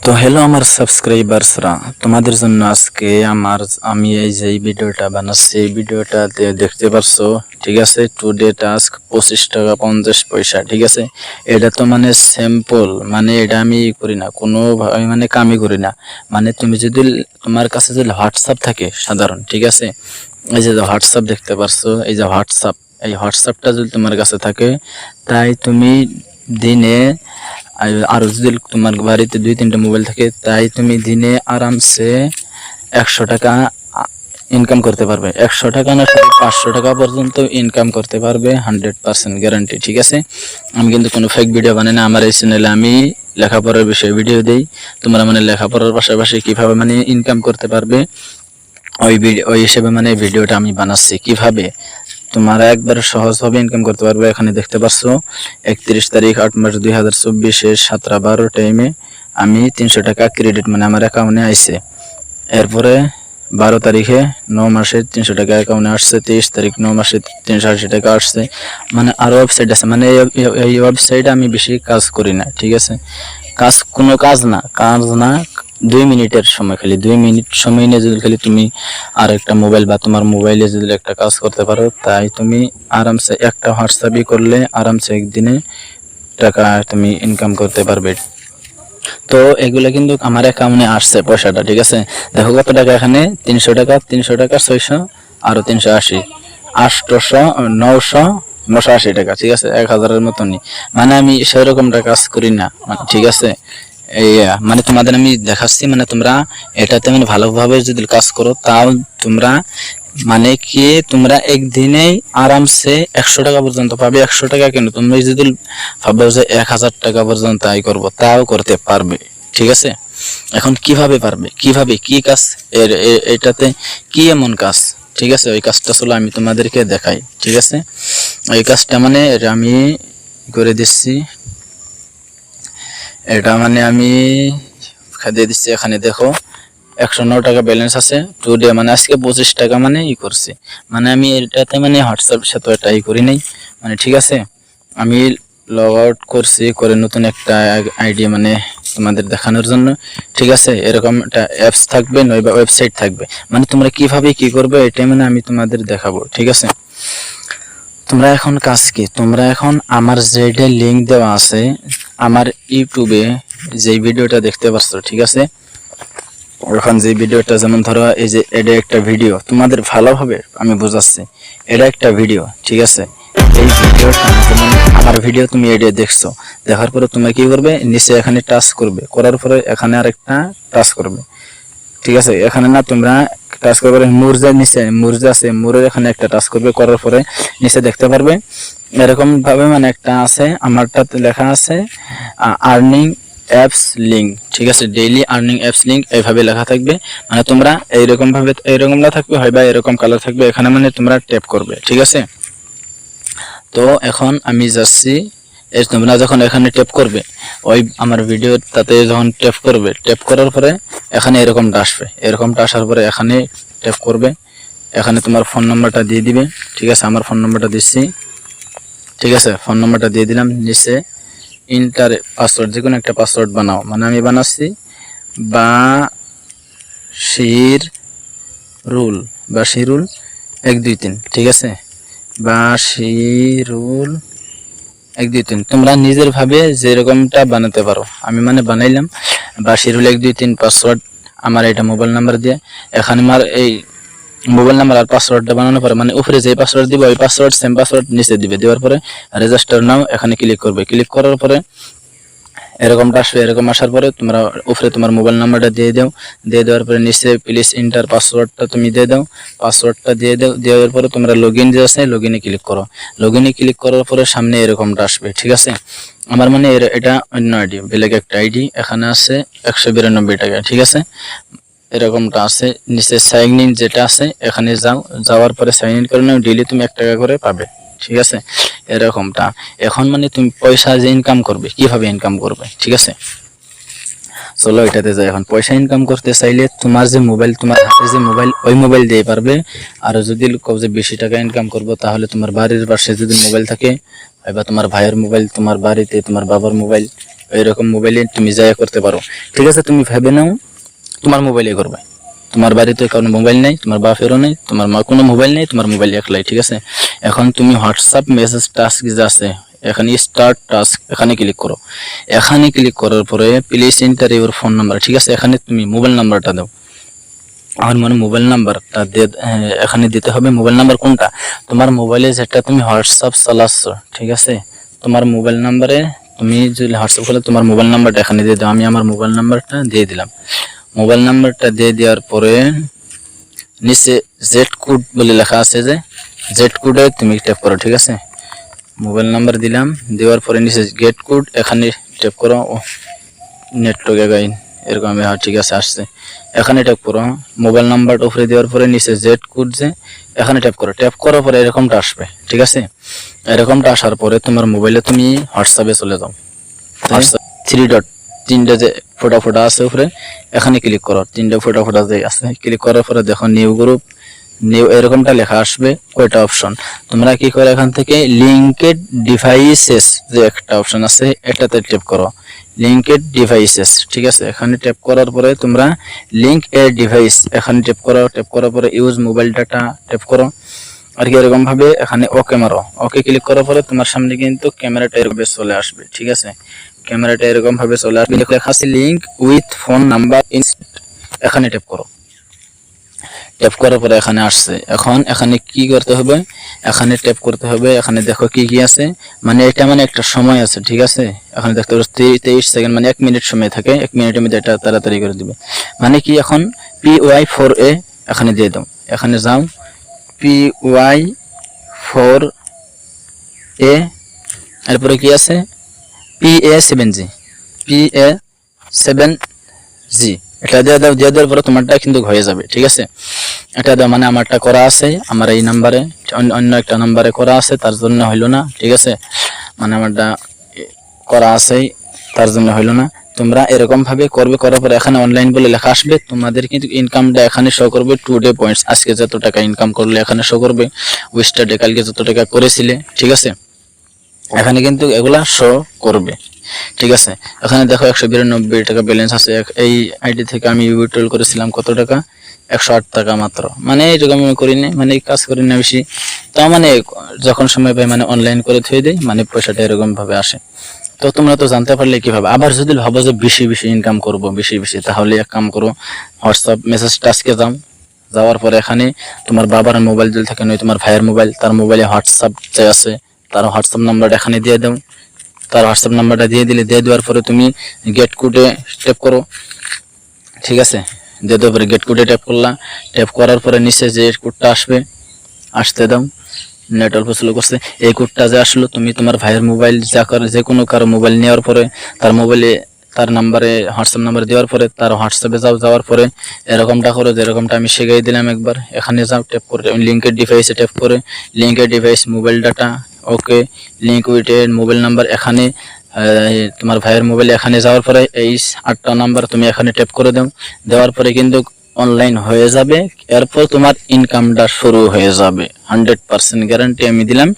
তো হ্যালো আমার সাবস্ক্রাইবার্সরা, তোমাদের জন্য আজকে আমি এই যে ভিডিওটা বানাচ্ছি, এই ভিডিওটাতে দেখতে পারছো, ঠিক আছে। টুডে টাস্ক 25 টাকা 50 পয়সা, ঠিক আছে। এটা তো মানে স্যাম্পল, মানে এটা আমি করি না, কোনো মানে কামই করি না। মানে তুমি যদি তোমার কাছে যদি হোয়াটসঅ্যাপ থাকে সাধারণ, ঠিক আছে, এই যে হোয়াটসঅ্যাপ দেখতে পারছো, এই যে হোয়াটসঅ্যাপ, এই হোয়াটসঅ্যাপটা যদি তোমার কাছে থাকে, তাই তুমি দিনে আর যদি তোমার বাড়িতে 2-3টা মোবাইল থাকে, তাই তুমি দিনে আরামসে 100 টাকা ইনকাম করতে পারবে। 100 টাকা না, 500 টাকা পর্যন্ত ইনকাম করতে পারবে, 100% গ্যারান্টি, ঠিক আছে। আমি কিন্তু কোনো ফেক ভিডিও বানাই না। আমার এই চ্যানেলে আমি লেখাপড়ার বিষয়ে ভিডিও দেই। তোমরা মানে লেখাপড়ার পাশাপাশি কিভাবে মানে ইনকাম করতে পারবে ওই হিসেবে মানে ভিডিওটা আমি বানাচ্ছি। কিভাবে তোমরা একবার সহজভাবে ইনকাম করতে পারবে। এখানে দেখতে পাচ্ছো 31 তারিখ 8 মাস 2024 7:12 টাইমে আমি 300 টাকা ক্রেডিট মানে আমার অ্যাকাউন্টে আইছে। এরপরে 12 তারিখে 9 মাসে 300 টাকা অ্যাকাউন্টে আসছে। 23 তারিখ 9 মাসে 380 টাকা আসছে। মানে আরো ওয়েবসাইট আছে, মানে এই ওয়েবসাইটে আমি বেশি কাজ করি না, ঠিক আছে। কোনো কাজ না 2 মিনিটের সময়, খালি 2 মিনিট সময় নিয়ে যদি খালি তুমি আর একটা মোবাইল বা তোমার মোবাইলে যদি একটা কাজ করতে পারো, তাই তুমি আরামসে একটা হোয়াটসঅ্যাপই করলে আরামসে একদিনে টাকা তুমি ইনকাম করতে পারবে। তো এগুলো কিন্তু আমার অ্যাকাউন্টে আসছে পয়সাটা, ঠিক আছে। দেখো কত টাকা এখানে, 300 টাকা 600 আরো 380 800 980 টাকা, ঠিক আছে। 1000-এর মতনই। মানে আমি সেরকমটা কাজ করি না, ঠিক আছে। এই মানে তোমাদের আমি দেখাচ্ছি, মানে তোমরা এটাতে মানে ভালোভাবে যদি কাজ করো, তাও তোমরা মানে কি তোমরা একদিনেই আরামসে 100 টাকা পর্যন্ত পাবে। 100 টাকা কেন, তুমি যদি ভাবো যে 1000 টাকা পর্যন্ত আয় করবো, তাও করতে পারবে, ঠিক আছে। এখন কিভাবে পারবে, কিভাবে কি কাজ, এটাতে কি এমন কাজ, ঠিক আছে। ওই কাজটা চলো আমি তোমাদেরকে দেখাই, ঠিক আছে। ওই কাজটা মানে আমি করে দিচ্ছি। এটা মানে আমি দিয়ে দিচ্ছি। এখানে দেখো 109 টাকা ব্যালেন্স আছে টুডে, মানে আজকে 25 টাকা মানে করছি। মানে আমি এটাতে মানে হোয়াটসঅ্যাপের সাথে এটাই করি নাই, মানে ঠিক আছে। আমি লগ আউট করছি, করে নতুন একটা আইডি মানে তোমাদের দেখানোর জন্য, ঠিক আছে। এরকম একটা অ্যাপস থাকবে নয়বা ওয়েবসাইট থাকবে, মানে তোমরা কিভাবে কি করবে এটা মানে আমি তোমাদের দেখাবো, ঠিক আছে। তোমরা এখন কাজ কি, তোমরা এখন আমার যেটা লিংক দেওয়া আছে আমার ইউটিউবে, যে ভিডিওটা দেখতে পাচ্ছ, ঠিক আছে। এখন যে ভিডিওটা, যেমন ধরো এই যে এটা একটা ভিডিও, তোমাদের ভালোভাবে আমি বোঝাচ্ছি, এটা একটা ভিডিও, ঠিক আছে। এই ভিডিওটা যেমন আমার ভিডিও তুমি এটা দেখছো, দেখার পরে তুমি কি করবে, নিচে এখানে টাচ করবে, করার পরে এখানে আরেকটা টাচ করবে, ঠিক আছে। এখানে না তোমরা টাচ করবে, মুরজার নিচে মুরজা আছে, মুরের এখানে একটা টাচ করবে, করার পরে নিচে দেখতে পারবে এরকম ভাবে মানে একটা আছে, আমারটাতে লেখা আছে আর্নিং অ্যাপস লিঙ্ক, ঠিক আছে। ডেইলি আর্নিং অ্যাপস লিঙ্ক এইভাবে লেখা থাকবে। মানে তোমরা এইরকম ভাবে, এইরকম না থাকবে হয় বা এরকম কালার থাকবে, এখানে মানে তোমরা ট্যাপ করবে, ঠিক আছে। তো এখন আমি যাচ্ছি, তোমরা যখন এখানে ট্যাপ করবে, ওই আমার ভিডিও তাতে যখন ট্যাপ করবে, ট্যাপ করার পরে এখানে এরকমটা আসবে। এরকমটা আসার পরে এখানে ট্যাপ করবে, এখানে তোমার ফোন নাম্বারটা দিয়ে দিবে, ঠিক আছে। আমার ফোন নাম্বারটা দিচ্ছি, ঠিক আছে। ফোন নাম্বারটা দিয়ে দিলাম। নিচে ইন্টার পাসওয়ার্ড, যে কোনো একটা পাসওয়ার্ড বানাও, মানে আমি বানাচ্ছি বাশিরুল 1 2 3, ঠিক আছে। বাশিরুল 1 2 3 তোমরা নিজের ভাবে যেরকমটা বানাতে পারো। আমি মানে বানাইলাম বাশিরুল 1 2 3 পাসওয়ার্ড, আমার এটা মোবাইল নাম্বার দিয়ে, এখানে আমার এই মোবাইল নাম্বার আর পাসওয়ার্ডটা বানানোর পরে মানে উপরে যে পাসওয়ার্ড দিবে ওই পাসওয়ার্ড সেম পাসওয়ার্ড নিচে দিবে, দেওয়ার পরে রেজিস্টার নাও এখানে ক্লিক করবে। ক্লিক করার পরে এরকমটা আসবে। এরকম আসার পরে তোমরা উপরে তোমার মোবাইল নাম্বারটা দিয়ে দাও, দিয়ে দেওয়ার পরে নিচে প্লিজ এন্টার পাসওয়ার্ডটা তুমি দিয়ে দাও, পাসওয়ার্ডটা দিয়ে দাও। দেওয়ার পরে তোমরা লগইন যে আছে লগইনে ক্লিক করো। লগইনে ক্লিক করার পরে সামনে এরকমটা আসবে, ঠিক আছে। আমার মানে এটা অন্য আইডি, বেলেগ একটা আইডি, এখানে আছে 192 টাকা, ঠিক আছে। এরকমটা আছে। নিচে সাইন ইন যেটা আছে এখানে যাও, যাওয়ার পরে সাইন ইন করে নাও, ডেইলি তুমি 1 টাকা করে পাবে, ঠিক আছে। এরকমটা এখন মানে তুমি পয়সা যে ইনকাম করবে, কিভাবে ইনকাম করবে, ঠিক আছে। চলো এটাতে যাই। এখন পয়সা ইনকাম করতে চাইলে তোমার যে মোবাইল, তোমার হাতে যে মোবাইল, ওই মোবাইল দিয়ে পারবে। আর যদি কেউ যে বেশি টাকা ইনকাম করবো, তাহলে তোমার বাড়ির পাশে যদি মোবাইল থাকে, বা তোমার ভাইয়ের মোবাইল, তোমার বাড়িতে তোমার বাবার মোবাইল, এরকম মোবাইলে তুমি যাই করতে পারো। ঠিক আছে, তুমি ভেবে নাও তোমার মোবাইলে করবে, তোমার বাড়িতে কারণ মোবাইল নেই, তোমার বাপেরও নেই, তোমার মা কোনো মোবাইল নেই, তোমার মোবাইল একলাই। ঠিক আছে, এখন তুমি হোয়াটসঅ্যাপ মেসেজ টাস্ক যে আছে এখানে স্টার্ট টাস্ক এখানে ক্লিক করো। এখানে ক্লিক করার পরে please enter your phone number. ঠিক আছে, এখানে তুমি মোবাইল নাম্বারটা দাও। আমার মানে মোবাইল নাম্বারটা এখানে দিতে হবে। মোবাইল নাম্বার কোনটা? তোমার মোবাইলে যেটা তুমি হোয়াটসঅ্যাপ চালাচ্ছ। ঠিক আছে, তোমার মোবাইল নাম্বারে তুমি যদি হোয়াটসঅ্যাপ করলে তোমার মোবাইল নাম্বারটা এখানে দিয়ে দাও। আমি আমার মোবাইল নাম্বারটা দিয়ে দিলাম। মোবাইল নাম্বারটা দিয়ে দেওয়ার পরে নিচে জেড কোড বলে লেখা আছে, যে জেড কোডে তুমি ট্যাপ করো। ঠিক আছে, মোবাইল নাম্বার দিলাম, দেওয়ার পরে নিচে গেট কোড এখানে ট্যাপ করো। নেটওয়ার্ক গাইন এরকম, হ্যাঁ ঠিক আছে আসছে, এখানে ট্যাপ করো। মোবাইল নাম্বারটা উপরে দেওয়ার পরে নিচে জেড কোড যে এখানে ট্যাপ করো। ট্যাপ করার পরে এরকমটা আসবে। ঠিক আছে, এরকমটা আসার পরে তোমার মোবাইলে তুমি হোয়াটসঅ্যাপে চলে যাও। হোয়াটসঅ্যাপ থ্রি ডট তিনটা যে ফোটা ফোটা আছে উপরে এখানে ক্লিক করো। তিনটা ফোটা ফোটা যে আছে ক্লিক করার পরে দেখো নিউ গ্রুপ, নিউ এরকমটা লেখা আসবে। কয়টা অপশন তোমরা কি করে এখান থেকে লিঙ্কেড ডিভাইসেস যে একটা অপশন আছে এটাতে ট্যাপ করো, লিঙ্কেড ডিভাইসেস। ঠিক আছে, এখানে ট্যাপ করার পরে তোমরা লিঙ্ক এ ডিভাইস এখানে ট্যাপ করো। ট্যাপ করার পরে ইউজ মোবাইল ডাটা ট্যাপ করো আর কি এরকম ভাবে এখানে ওকে মারো। ওকে ক্লিক করার পরে তোমার সামনে কিন্তু ক্যামেরাটা এরকম চলে আসবে। ঠিক আছে, ক্যামেরাটা এরকম ভাবে চলে আসবে, লেখা আছে লিঙ্ক উইথ ফোন নাম্বার এখানে ট্যাপ করো। ট্যাপ করার পরে এখানে আসছে। এখন এখানে কি করতে হবে? এখানে ট্যাপ করতে হবে। এখানে দেখো কি কি আছে, মানে এটা মানে একটা সময় আছে। ঠিক আছে, এখানে দেখতে পাচ্ছ 23 সেকেন্ড, মানে 1 মিনিট সময় থাকে। 1 মিনিটের মধ্যে এটা তাড়াতাড়ি করে দিবে। মানে কি এখন PY4A এখানে দিয়ে দাও। এখানে যাও PY4A, এরপরে কি আছে PA7G, PA7G এটা দিয়ে দাও। দিয়ে দেওয়ার পরে তোমারটা কিন্তু হয়ে যাবে। ঠিক আছে, এটা দাও, মানে আমারটা করা আছে, আমার এই নাম্বারে অন্য একটা নাম্বারে করা আছে তার জন্য হইলো না। ঠিক আছে, মানে আমারটা করা আছে তার জন্য হইলো না। তোমরা এরকম ভাবে করবে। করার পরে এখানে অনলাইন বলে লেখা আসবে। তোমাদের কিন্তু ইনকামটা এখানে শো করবে, টুডে পয়েন্টস, আজকে যত টাকা ইনকাম করলে এখানে শো করবে। ওয়েস্টারডে কালকে যত টাকা করেছিলে। ঠিক আছে, এখানে কিন্তু এগুলা শো করবে। ঠিক আছে, এখানে দেখো 192 টাকা ব্যালেন্স আছে। এই আইডি থেকে আমি উইথড্রল করেছিলাম কত টাকা? 108 টাকা মাত্র। মানে এইটুকু আমি করিনি, মানে কাজ করি না বেশি, তা মানে যখন সময় পাই মানে অনলাইন করে থুয়ে দেই, মানে পয়সাটা এরকম ভাবে আসে। তো তোমরা তো জানতে পারলে কিভাবে। আবার যদি ভাবো যে বেশি বেশি ইনকাম করবো বেশি বেশি, তাহলে এক কাম করো, হোয়াটসঅ্যাপ মেসেজ টাস্কে যাও। যাওয়ার পরে এখানে তোমার বাবার মোবাইল যদি থাকে, নয় তোমার ভাইয়ের মোবাইল, তার মোবাইলে হোয়াটসঅ্যাপ যে আছে তার হোয়াটসঅ্যাপ নাম্বারটা এখানে দিয়ে দাও। তার হোয়াটসঅ্যাপ নাম্বারটা দিয়ে দিলে, দিয়ে দেওয়ার পরে তুমি গেট কোডে ট্যাপ করো। ঠিক আছে, দিয়ে দেওয়ার পরে গেট কোডে ট্যাপ করলা। ট্যাপ করার পরে নিচে যে কোডটা আসবে আসতে দাও। নেট অল্প স্লো করছে। এই কোডটা যে আসলো, তুমি তোমার ভাইয়ের মোবাইল যে কোনো কারো মোবাইল নেওয়ার পরে তার মোবাইলে তার নাম্বারে হোয়াটসঅ্যাপ নাম্বার দেওয়ার পরে তার হোয়াটসঅ্যাপে যাও। যাওয়ার পরে এরকমটা করো, যেরকমটা আমি শিখাই দিলাম একবার। এখানে যাও, ট্যাপ করে লিঙ্কের ডিভাইসে ট্যাপ করে লিঙ্কের device mobile data okay, link with mobile number এখানে তোমার ভাইয়ের মোবাইলে এখানে যাওয়ার পরে এই 8টা নাম্বার তুমি এখানে ট্যাপ করে দাও। দেওয়ার পরে কিন্তু অনলাইন হয়ে যাবে। এরপর তোমার ইনকামটা শুরু হয়ে যাবে। 100% গ্যারান্টি আমি দিলাম,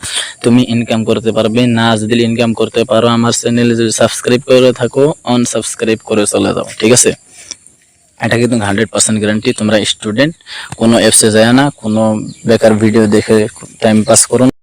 তুমি ইনকাম করতে পারবে। না যদি ইনকাম করতে পারো, আমার চ্যানেলে যদি সাবস্ক্রাইব করে থাকো, আনসাবস্ক্রাইব করে চলে যাও। ঠিক আছে, এটা কিন্তু 100% গ্যারান্টি। তোমরা স্টুডেন্ট, কোনো অ্যাপসে যায় না, কোনো বেকার ভিডিও দেখে টাইম পাস করো না।